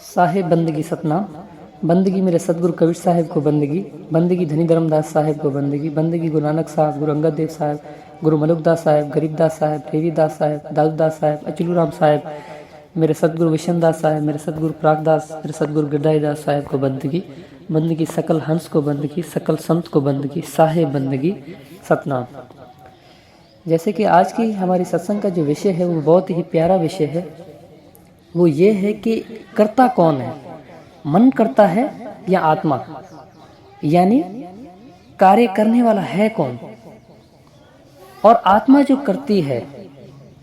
साहेब बंदगी सतनाम। बंदगी मेरे सतगुरु कबीर साहिब को बंदगी, बंदगी धनी धर्मदास साहिब को बंदगी, बंदगी गुरु नानक साहब, गुरु अंगद देव साहब, गुरु मलुकदास साहब, गरीबदास साहब, देवीदास साहब, दाऊदास साहब, अचलूराम साहब, मेरे सतगुरु विशनदास साहब, मेरे सतगुरु प्रागदास, मेरे सतगुरु गिरधारीदास साहब को बंदगी, बंदगी सकल हंस को बंदगी, सकल संत को बंदगी, साहेब बंदगी सतनाम। जैसे कि आज की हमारी सत्संग का जो विषय है वो बहुत ही प्यारा विषय है। वो ये है कि कर्ता कौन है, मन करता है या आत्मा, यानी कार्य करने वाला है कौन, और आत्मा जो करती है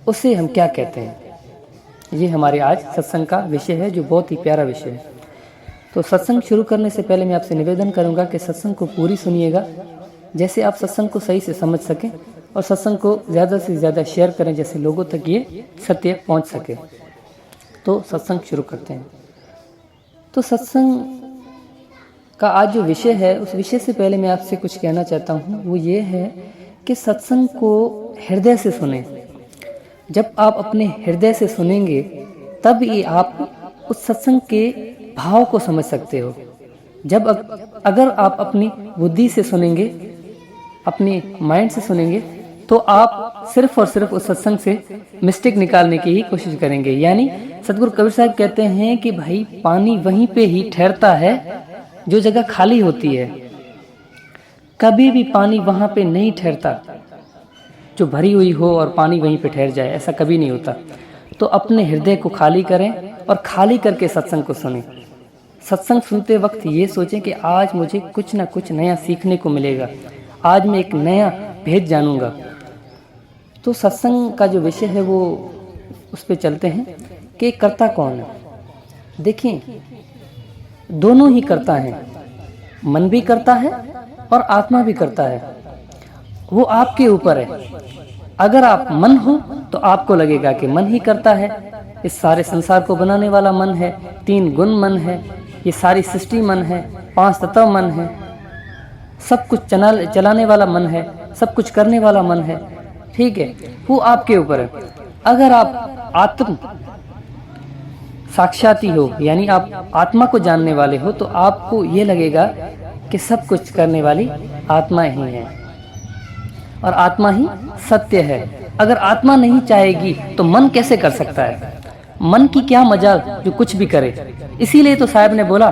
उसे हम क्या कहते हैं। ये हमारे आज सत्संग का विषय है, जो बहुत ही प्यारा विषय है। तो सत्संग शुरू करने से पहले मैं आपसे निवेदन करूंगा कि सत्संग को पूरी सुनिएगा, जैसे आप सत्संग को सही से समझ सकें, और सत्संग को ज़्यादा से ज़्यादा शेयर करें, जैसे लोगों तक ये सत्य पहुंच सके। तो सत्संग शुरू करते हैं। तो सत्संग का आज जो विषय है, उस विषय से पहले मैं आपसे कुछ कहना चाहता हूँ। वो ये है कि सत्संग को हृदय से सुने। जब आप अपने हृदय से सुनेंगे तब ये आप उस सत्संग के भाव को समझ सकते हो। अगर आप अपनी बुद्धि से सुनेंगे, अपने माइंड से सुनेंगे, तो आप सिर्फ और सिर्फ उस सत्संग से मिस्टेक निकालने की ही कोशिश करेंगे। यानी सतगुरु कबीर साहब कहते हैं कि भाई पानी वहीं पे ही ठहरता है जो जगह खाली होती है, कभी भी पानी वहां पे नहीं ठहरता जो भरी हुई हो और पानी वहीं पे ठहर जाए, ऐसा कभी नहीं होता। तो अपने हृदय को खाली करें और खाली करके सत्संग को सुनें। सत्संग सुनते वक्त ये सोचें कि आज मुझे कुछ ना कुछ नया सीखने को मिलेगा, आज मैं एक नया भेद जानूंगा। तो सत्संग का जो विषय है वो उस पर चलते हैं कि कर्ता कौन है। देखिए, दोनों ही करता है, मन भी करता है और आत्मा भी करता है। वो आपके ऊपर है। अगर आप मन हो तो आपको लगेगा कि मन ही करता है। इस सारे संसार को बनाने वाला मन है, 3 गुण मन है, ये सारी सृष्टि मन है, 5 तत्व मन है, सब कुछ चलाने वाला मन है, सब कुछ करने वाला मन है। ठीक है, वो आपके ऊपर है। अगर आप आत्म साक्षाती हो, यानी आप आत्मा को जानने वाले हो, तो आपको ये लगेगा कि सब कुछ करने वाली आत्मा ही है और आत्मा ही सत्य है। अगर आत्मा नहीं चाहेगी तो मन कैसे कर सकता है? मन की क्या मजाल जो कुछ भी करे। इसीलिए तो साहब ने बोला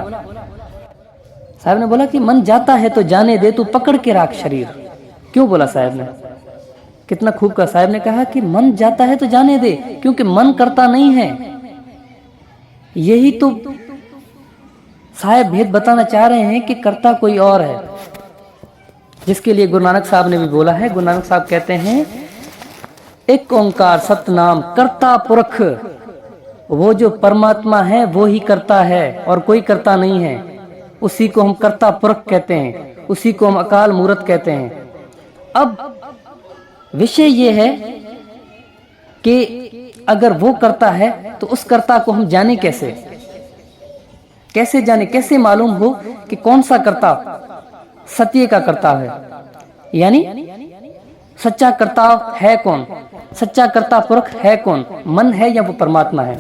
कि मन जाता है तो जाने दे, तू पकड़ के राख शरीर। क्यों बोला साहब ने? कितना खूब का साहब ने कहा कि मन जाता है तो जाने दे, क्योंकि मन करता नहीं है। यही तो साहब भेद बताना चाह रहे हैं कि करता कोई और है, जिसके लिए गुरु नानक साहब ने भी बोला है। गुरु नानक साहब कहते हैं, एक ओंकार सतनाम कर्ता पुरख, वो जो परमात्मा है वो ही करता है और कोई करता नहीं है। उसी को हम कर्ता पुरख कहते हैं, उसी को हम अकाल मूर्त कहते हैं। अब विषय ये है कि अगर वो करता है तो उस कर्ता को हम जाने कैसे जाने, कैसे मालूम हो कि कौन सा कर्ता सत्य का कर्ता है, यानी सच्चा कर्ता है कौन, सच्चा कर्ता पुरख है कौन, मन है या वो परमात्मा है।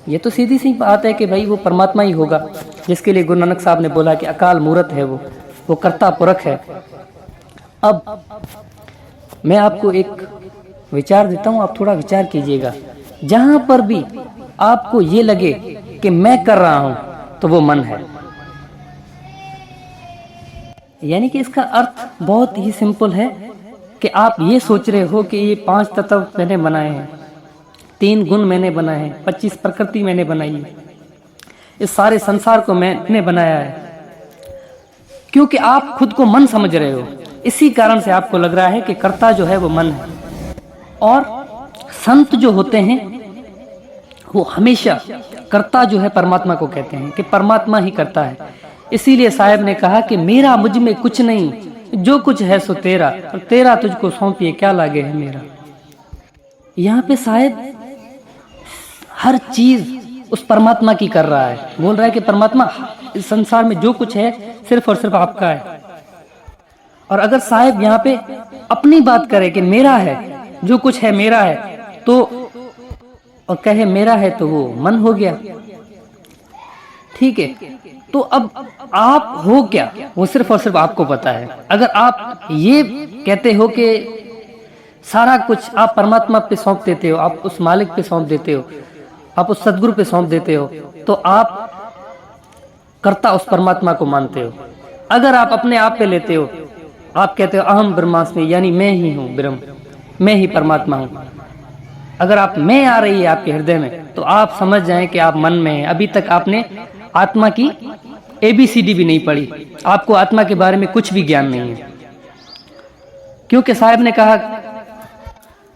ये तो सीधी सी बात है कि भाई वो परमात्मा ही होगा, जिसके लिए गुरु नानक साहब ने बोला कि अकाल मूर्त है, वो कर्ता पुरख है। अब मैं आपको एक विचार देता हूं, आप थोड़ा विचार कीजिएगा। जहां पर भी आपको ये लगे कि मैं कर रहा हूं तो वो मन है। यानी कि इसका अर्थ बहुत ही सिंपल है कि आप ये सोच रहे हो कि ये 5 तत्व मैंने बनाए हैं, 3 गुण मैंने बनाए हैं, 25 प्रकृति मैंने बनाई है, इस सारे संसार को मैंने बनाया है, क्योंकि आप खुद को मन समझ रहे हो। इसी कारण से आपको लग रहा है कि कर्ता जो है वो मन है। और संत जो होते हैं वो हमेशा कर्ता जो है परमात्मा को कहते हैं कि परमात्मा ही करता है। इसीलिए साहब ने कहा कि मेरा मुझ में कुछ नहीं, जो कुछ है सो तेरा, और तेरा तुझको सौंपिए क्या लागे है मेरा। यहाँ पे साहब हर चीज उस परमात्मा की कर रहा है, बोल रहा है कि परमात्मा इस संसार में जो कुछ है सिर्फ और सिर्फ आपका है। और अगर साहब यहाँ पे अपनी बात करे कि मेरा है, जो कुछ है मेरा है, तो और कहे मेरा है, तो वो मन हो गया। ठीक है, तो अब आप हो क्या वो सिर्फ और सिर्फ आपको पता है। अगर आप ये कहते हो कि सारा कुछ आप परमात्मा पे सौंप देते हो, आप उस मालिक पे सौंप देते हो, आप उस सदगुरु पे सौंप देते हो, तो आप कर्ता उस परमात्मा को मानते हो। अगर आप अपने आप पे लेते हो, आप कहते हो अहम ब्रह्मास्मि, यानी मैं ही हूँ ब्रह्म, मैं ही परमात्मा हूँ। अगर आप मैं आ रही है आपके हृदय में, तो आप समझ जाएं कि आप मन में हैं। अभी तक आपने आत्मा की ABCD भी नहीं पढ़ी, आपको आत्मा के बारे में कुछ भी ज्ञान नहीं है। क्योंकि साहब ने कहा,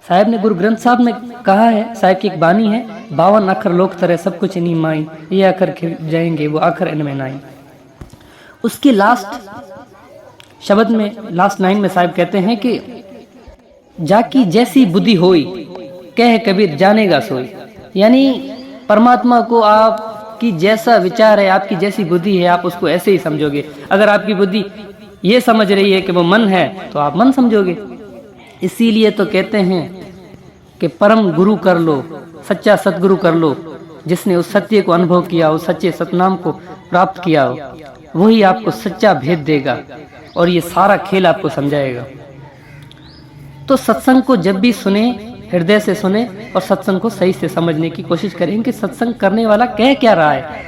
साहब ने गुरु ग्रंथ साहब में कहा है, साहब की एक बानी है, 52 अखर लोक तरह सब कुछ इन्हीं माई, ये अखर खिल जाएंगे वो अखर इनमें नाई। उसके लास्ट शब्द में, लास्ट लाइन में साहब कहते हैं कि जाकी जैसी बुद्धि होई कह कबीर जानेगा सोई। यानी परमात्मा को आपकी जैसा विचार है, आपकी जैसी बुद्धि है, आप उसको ऐसे ही समझोगे। अगर आपकी बुद्धि ये समझ रही है कि वो मन है, तो आप मन समझोगे। इसीलिए तो कहते हैं कि परम गुरु कर लो, सच्चा सतगुरु कर लो, जिसने उस सत्य को अनुभव किया, उस सच्चे सतनाम को प्राप्त किया हो, वही आपको सच्चा भेद देगा और ये सारा खेल आपको समझाएगा। तो सत्संग को जब भी सुने, हृदय से सुने और सत्संग को सही से समझने की कोशिश करें कि सत्संग करने वाला कह क्या रहा है,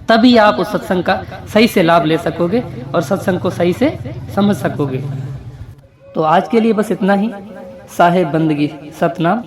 तभी आप उस सत्संग का सही से लाभ ले सकोगे और सत्संग को सही से समझ सकोगे। तो आज के लिए बस इतना ही। साहेब बंदगी सतनाम।